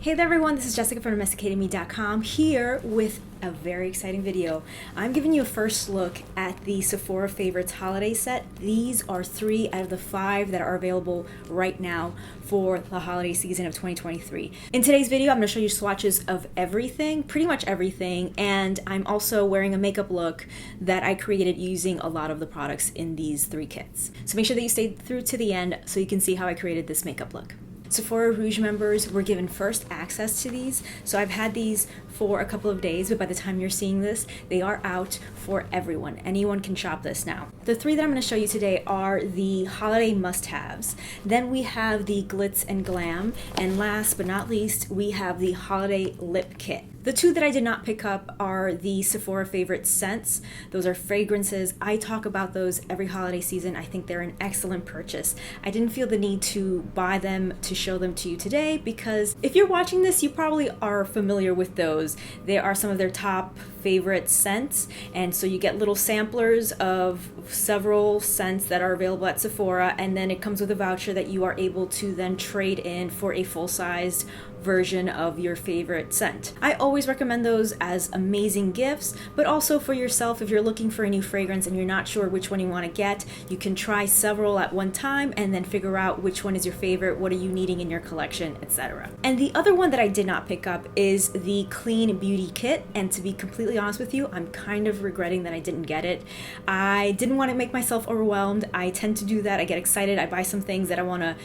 Hey there everyone, this is Jessica from DomesticatedMe.com here with a very exciting video. I'm giving you a first look at the Sephora Favorites holiday set. These are 3 out of the 5 that are available right now for the holiday season of 2023. In today's video, I'm going to show you swatches of everything, pretty much everything, and I'm also wearing a makeup look that I created using a lot of the products in these 3 kits. So make sure that you stay through to the end so you can see how I created this makeup look. Sephora Rouge members were given first access to these, so I've had these for a couple of days, but by the time you're seeing this, they are out for everyone. Anyone can shop this now. The 3 that I'm going to show you today are the holiday must-haves. Then we have the Glitz and Glam, and last but not least, we have the holiday lip kit. The 2 that I did not pick up are the Sephora Favorite scents. Those are fragrances. I talk about those every holiday season. I think they're an excellent purchase. I didn't feel the need to buy them to show them to you today because if you're watching this, you probably are familiar with those. They are some of their top favorite scents, and so you get little samplers of several scents that are available at Sephora, and then it comes with a voucher that you are able to then trade in for a full-sized version of your favorite scent. I always recommend those as amazing gifts, but also for yourself if you're looking for a new fragrance and you're not sure which one you want to get, you can try several at one time and then figure out which one is your favorite, what are you needing in your collection, etc. And the other one that I did not pick up is the Clean Beauty Kit, and to be completely honest with you, I'm kind of regretting that I didn't get it. I didn't want to make myself overwhelmed. I tend to do that. I get excited. I buy some things that I want to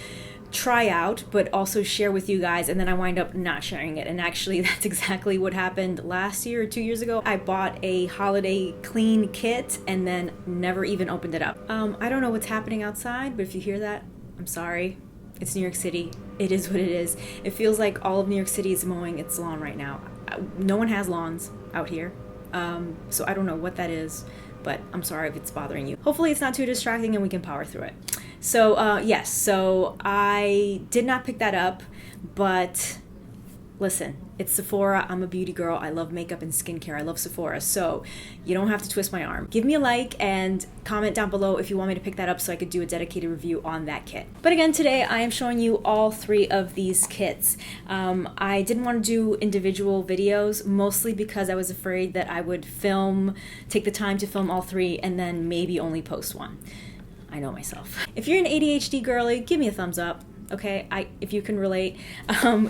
try out but also share with you guys, and then I wind up not sharing it. And actually that's exactly what happened last year or 2 years ago. I bought a holiday clean kit and then never even opened it up. I don't know what's happening outside, but if you hear that, I'm sorry. It's New York City. It is what it is. It feels like all of New York City is mowing its lawn right now. No one has lawns out here, so I don't know what that is, but I'm sorry if it's bothering you. Hopefully it's not too distracting and we can power through it. So yes, so I did not pick that up, but listen, it's Sephora. I'm a beauty girl. I love makeup and skincare. I love Sephora, so you don't have to twist my arm. Give me a like and comment down below if you want me to pick that up so I could do a dedicated review on that kit. But again, today I am showing you all 3 of these kits. I didn't want to do individual videos, mostly because I was afraid that I would take the time to film all 3 and then maybe only post 1. I know myself. If you're an ADHD girly, give me a thumbs up. Okay, if you can relate.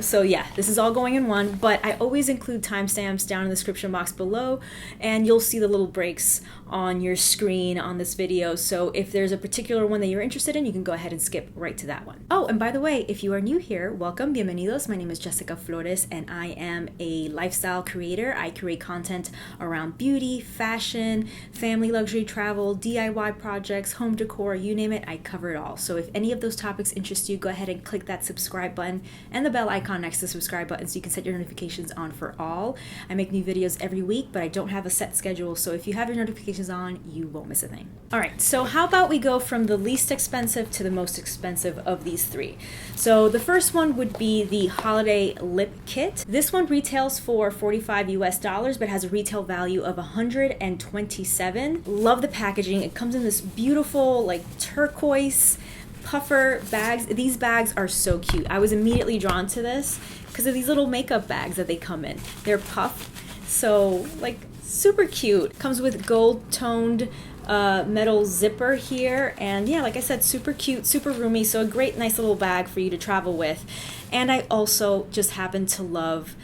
So yeah, this is all going in one, but I always include timestamps down in the description box below, and you'll see the little breaks on your screen on this video. So if there's a particular one that you're interested in, you can go ahead and skip right to that one. Oh, and by the way, if you are new here, welcome, bienvenidos. My name is Jessica Flores, and I am a lifestyle creator. I create content around beauty, fashion, family, luxury, travel, DIY projects, home decor, you name it, I cover it all. So if any of those topics interest you, go ahead and click that subscribe button and the bell icon next to the subscribe button so you can set your notifications on for all. I make new videos every week, but I don't have a set schedule, so if you have your notifications on, you won't miss a thing. Alright, so how about we go from the least expensive to the most expensive of these 3. So the first one would be the holiday lip kit. This one retails for $45 US, but has a retail value of $127. Love the packaging. It comes in this beautiful like turquoise puffer bags. These bags are so cute. I was immediately drawn to this because of these little makeup bags that they come in. They're puffed, so like super cute. Comes with gold toned metal zipper here, and yeah, like I said, super cute, super roomy, so a great nice little bag for you to travel with. And I also just happen to love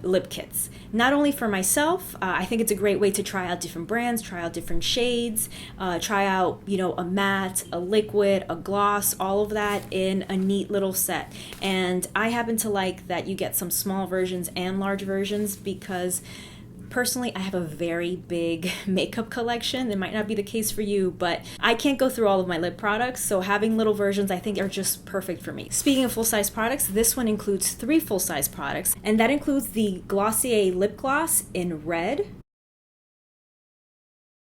lip kits. Not only for myself, I think it's a great way to try out different brands, try out different shades, try out, you know, a matte, a liquid, a gloss, all of that in a neat little set. And I happen to like that you get some small versions and large versions because personally, I have a very big makeup collection. It might not be the case for you, but I can't go through all of my lip products, so having little versions I think are just perfect for me. Speaking of full-size products, this one includes 3 full-size products, and that includes the Glossier lip gloss in red,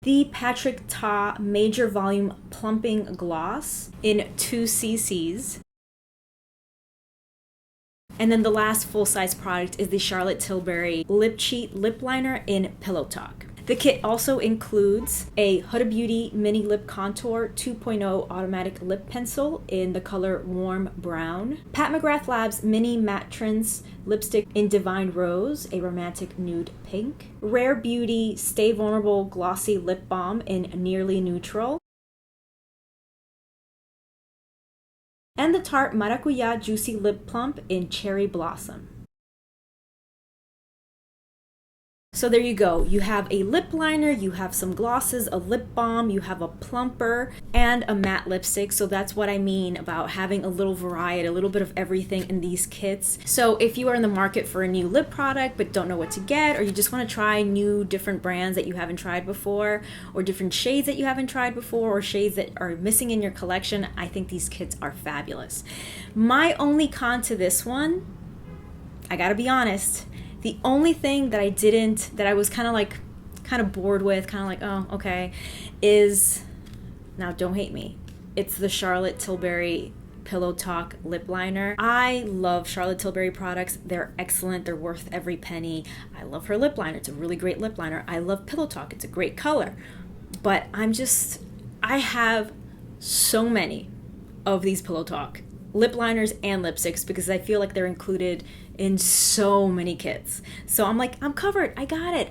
the Patrick Ta Major Volume Plumping Gloss in 2 cc's, and then the last full-size product is the Charlotte Tilbury Lip Cheat Lip Liner in Pillow Talk. The kit also includes a Huda Beauty Mini Lip Contour 2.0 Automatic Lip Pencil in the color Warm Brown, Pat McGrath Labs Mini Matte Trins Lipstick in Divine Rose, a romantic nude pink, Rare Beauty Stay Vulnerable Glossy Lip Balm in Nearly Neutral, and the Tarte Maracuya Juicy Lip Plump in Cherry Blossom. So there you go. You have a lip liner, you have some glosses, a lip balm, you have a plumper, and a matte lipstick. So that's what I mean about having a little variety, a little bit of everything in these kits. So if you are in the market for a new lip product but don't know what to get, or you just want to try new different brands that you haven't tried before, or different shades that you haven't tried before, or shades that are missing in your collection, I think these kits are fabulous. My only con to this one, I gotta be honest, the only thing that I was kind of bored with, kind of like, oh, okay, is, now don't hate me, it's the Charlotte Tilbury Pillow Talk lip liner. I love Charlotte Tilbury products. They're excellent. They're worth every penny. I love her lip liner. It's a really great lip liner. I love Pillow Talk. It's a great color. But I have so many of these Pillow Talk lip liners and lipsticks because I feel like they're included in so many kits. So I'm like, I'm covered. I got it.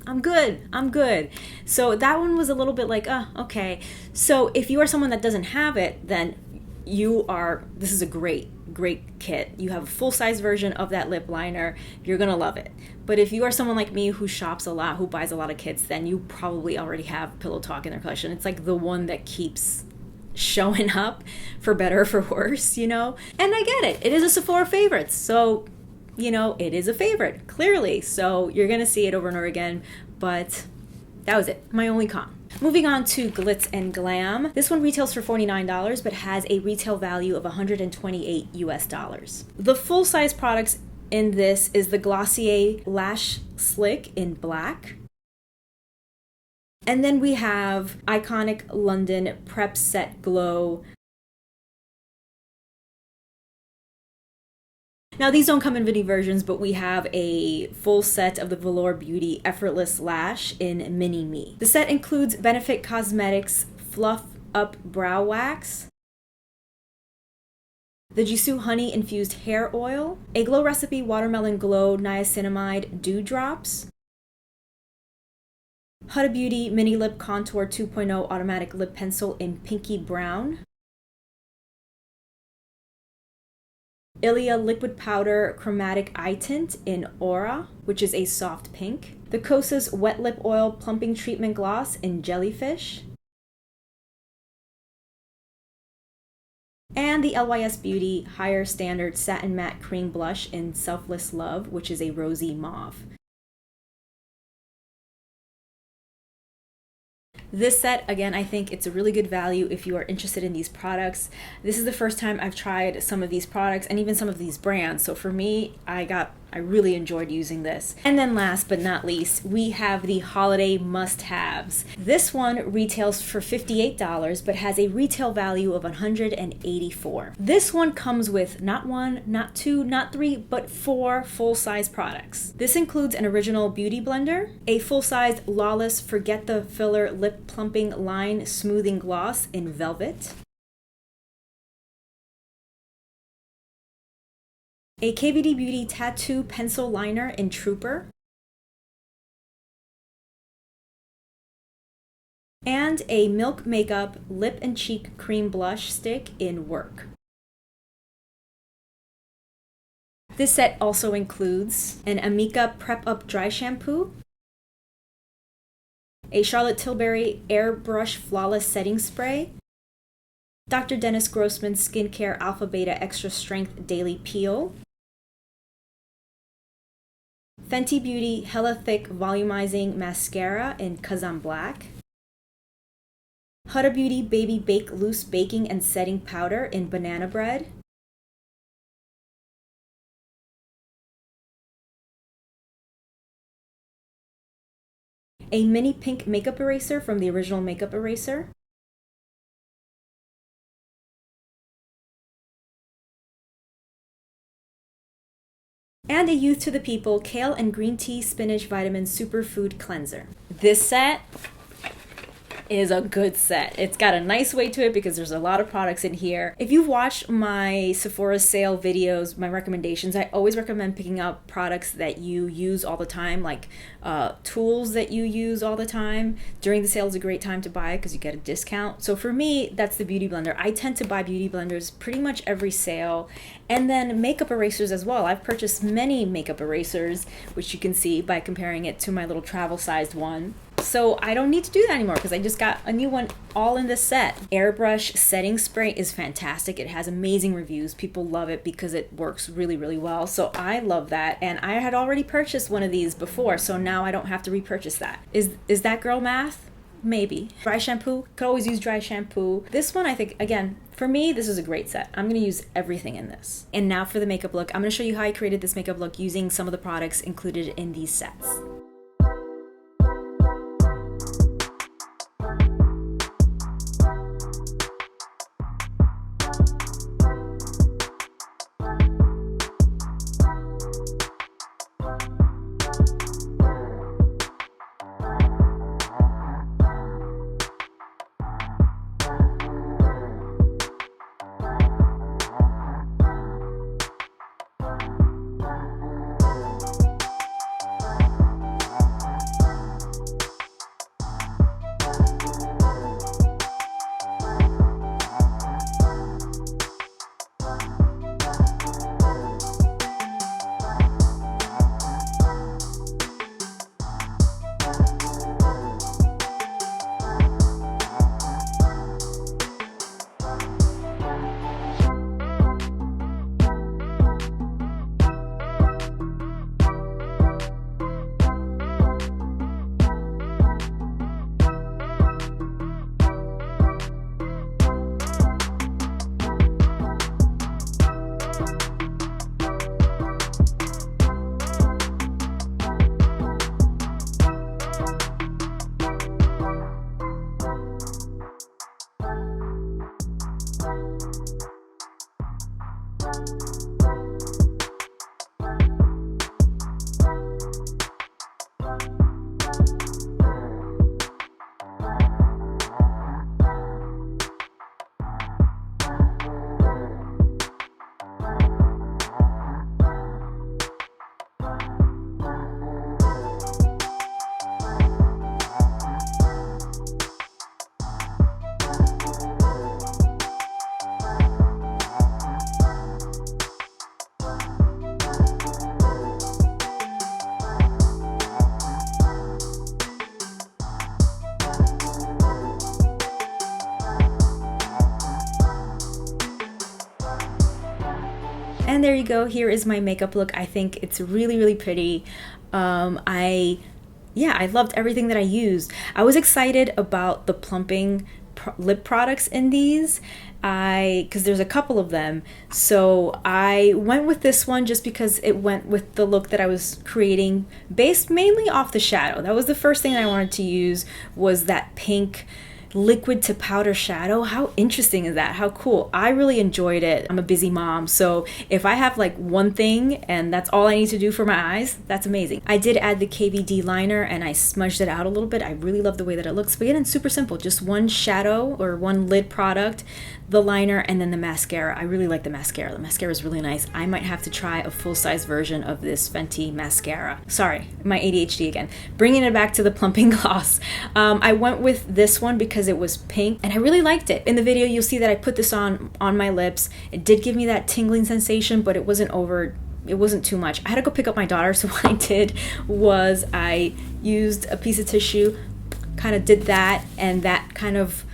I'm good. So that one was a little bit like, oh, okay. So if you are someone that doesn't have it, then this is a great kit. You have a full-size version of that lip liner. You're gonna love it. But if you are someone like me who shops a lot, who buys a lot of kits, then you probably already have Pillow Talk in their collection. It's like the one that keeps showing up, for better or for worse, you know? And I get it. It is a Sephora favorite. So, you know, it is a favorite, clearly. So you're gonna see it over and over again. But that was it. My only con. Moving on to Glitz and Glam. This one retails for $49 but has a retail value of $128 US. The full-size products in this is the Glossier Lash Slick in black. And then we have Iconic London Prep Set Glow. Now these don't come in mini versions, but we have a full set of the Velour Beauty Effortless Lash in Mini Me. The set includes Benefit Cosmetics Fluff Up Brow Wax, the Jisoo Honey Infused Hair Oil, a Glow Recipe Watermelon Glow Niacinamide Dew Drops, Huda Beauty Mini Lip Contour 2.0 Automatic Lip Pencil in Pinky Brown, Ilia Liquid Powder Chromatic Eye Tint in Aura, which is a soft pink, the Kosas Wet Lip Oil Plumping Treatment Gloss in Jellyfish, and the LYS Beauty Higher Standard Satin Matte Cream Blush in Selfless Love, which is a rosy mauve. This set, again, I think it's a really good value if you are interested in these products. This is the first time I've tried some of these products and even some of these brands. So for me, I really enjoyed using this. And then last but not least, we have the holiday must-haves. This one retails for $58 but has a retail value of $184. This one comes with not one, not two, not three, but 4 full-size products. This includes an original beauty blender, a full-size Lawless Forget the Filler Lip Plumping Line Smoothing Gloss in Velvet, a KVD Beauty Tattoo Pencil Liner in Trooper, and a Milk Makeup Lip and Cheek Cream Blush Stick in Work. This set also includes an Amika Prep Up Dry Shampoo, a Charlotte Tilbury Airbrush Flawless Setting Spray, Dr. Dennis Grossman Skincare Alpha Beta Extra Strength Daily Peel, Fenty Beauty Hella Thick Volumizing Mascara in Kazan Black, Huda Beauty Baby Bake Loose Baking and Setting Powder in Banana Bread, a mini pink makeup eraser from the original Makeup Eraser, And a Youth to the People Kale and Green Tea Spinach Vitamin Superfood Cleanser. This set is a good set. It's got a nice weight to it because there's a lot of products in here. If you've watched my Sephora sale videos, my recommendations, I always recommend picking up products that you use all the time, like tools that you use all the time. During the sale is a great time to buy because you get a discount. So for me, that's the Beauty Blender. I tend to buy Beauty Blenders pretty much every sale. And then makeup erasers as well. I've purchased many makeup erasers, which you can see by comparing it to my little travel-sized one. So I don't need to do that anymore because I just got a new one all in this set. Airbrush setting spray is fantastic. It has amazing reviews. People love it because it works really, really well. So I love that. And I had already purchased one of these before, so now I don't have to repurchase that. Is that girl math? Maybe. Dry shampoo, could always use dry shampoo. This one, I think, again, for me, this is a great set. I'm gonna use everything in this. And now for the makeup look. I'm gonna show you how I created this makeup look using some of the products included in these sets. And there you go. Here is my makeup look. I think it's really, really pretty. I loved everything that I used. I was excited about the plumping lip products in these because there's a couple of them. So I went with this one just because it went with the look that I was creating based mainly off the shadow. That was the first thing I wanted to use, was that pink liquid to powder shadow. How interesting is that? How cool. I really enjoyed it. I'm a busy mom, so if I have like one thing and that's all I need to do for my eyes, that's amazing. I did add the KVD liner and I smudged it out a little bit. I really love the way that it looks. But again, it's super simple. Just one shadow or one lid product, the liner, and then the mascara. I really like the mascara. The mascara is really nice. I might have to try a full-size version of this Fenty mascara. Sorry, my ADHD again. Bringing it back to the plumping gloss. I went with this one because it was pink and I really liked it. In the video, you'll see that I put this on my lips. It did give me that tingling sensation, but it wasn't too much. I had to go pick up my daughter, so what I did was I used a piece of tissue, kind of did that, and that kind of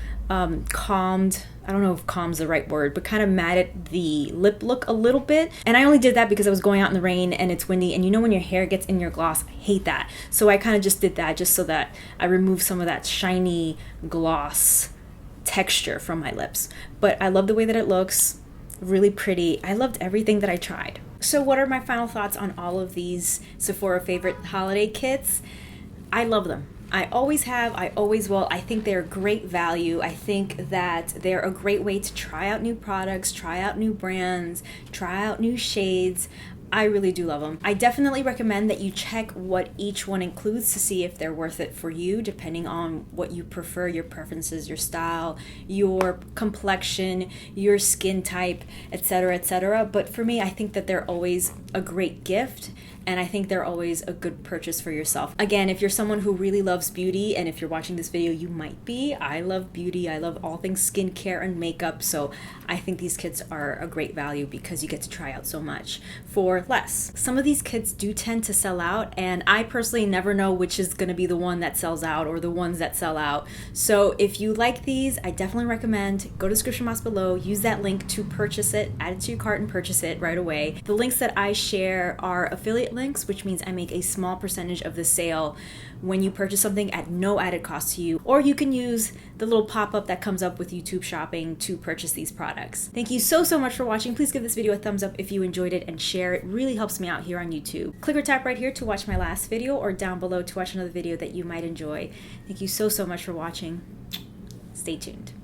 calmed, I don't know if calm's the right word, but kind of matted the lip look a little bit. And I only did that because I was going out in the rain and it's windy, and you know when your hair gets in your gloss, I hate that. So I kind of just did that just so that I removed some of that shiny gloss texture from my lips. But I love the way that it looks, really pretty. I loved everything that I tried. So what are my final thoughts on all of these Sephora favorite holiday kits? I love them. I always have, I always will. I think they're great value. I think that they're a great way to try out new products, try out new brands, try out new shades. I really do love them. I definitely recommend that you check what each one includes to see if they're worth it for you, depending on what you prefer, your preferences, your style, your complexion, your skin type, etc., etc. But for me, I think that they're always a great gift, and I think they're always a good purchase for yourself. Again, if you're someone who really loves beauty, and if you're watching this video, you might be. I love beauty. I love all things skincare and makeup, so I think these kits are a great value because you get to try out so much for less. Some of these kits do tend to sell out, and I personally never know which is going to be the one that sells out or the ones that sell out. So if you like these, I definitely recommend go to the description box below, use that link to purchase it, add it to your cart and purchase it right away. The links that I share are affiliate links, which means I make a small percentage of the sale when you purchase something at no added cost to you, or you can use the little pop-up that comes up with YouTube shopping to purchase these products. Thank you so much for watching. Please give this video a thumbs up if you enjoyed it and share it. Really helps me out here on YouTube. Click or tap right here to watch my last video, or down below to watch another video that you might enjoy. Thank you so much for watching. Stay tuned.